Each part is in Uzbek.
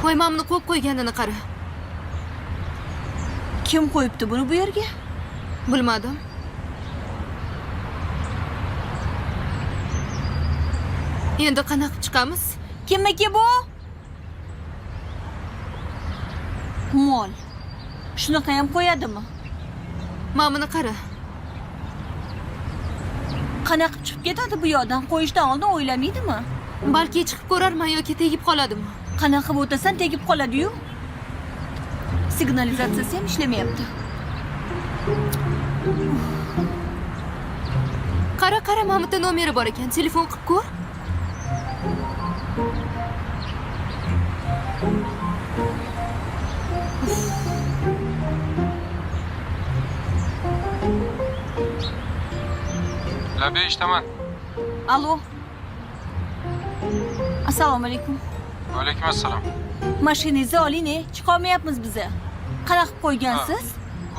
Poymamni qo'yib qo'yganini qara. Kim qo'yibdi buni bu yerga? Bilmadim. Endi qanaqa chiqamiz? Kimniki bu? Mol. Shunaqa ham qo'yadimi? Mamani qara. Qanaqa chiqib ketadi bu yoqdan? Qo'yishdan oldin o'ylamaydimi? Balki chiqib ko'rarman yoki tegib qoladimi? Qanaqa o'tasan tegib qoladi-yu. Signalizatsiyasi ham ishlamayapti. Qara, Mamutda nomeri bor ekan. Telefon qilib ko'r. Labi eshitaman. Alo. Assalomu alaykum. Va alaykum assalom. Mashinangizni oling, chiqolmayapmiz biz. Qanaqa qilib qo'ygansiz?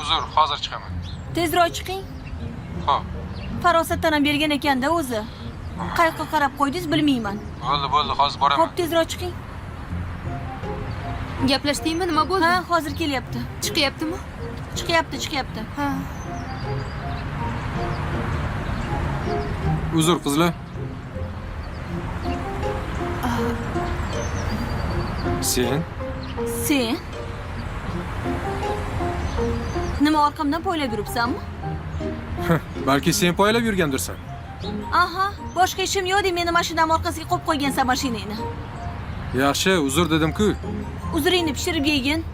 Uzr, hozir chiqaman. Tezroq chiqing. Xo'p. Farosatdan ham bergan ekanda o'zi. Qayoqqa qarab qo'ydingiz bilmayman. Bo'ldi, hozir boraman. Xo'p, tezroq chiqing. Gaplashdingmi? Nima bo'ldi? Ha, hozir kelyapti. Chiqyaptimi? Chiqyapti. Ha. Uzr, qizlar. Sen? Sen? Nima orqamdan poylab yuribsanmi? Balki sen poylab yurgandirsan. Aha, boshqa ishim yo'q-deb meni mashinam orqasiga qo'yib qo'ygansan mashinangni. Yaxshi, uzr dedim-ku. Uzringni pishirib yegin.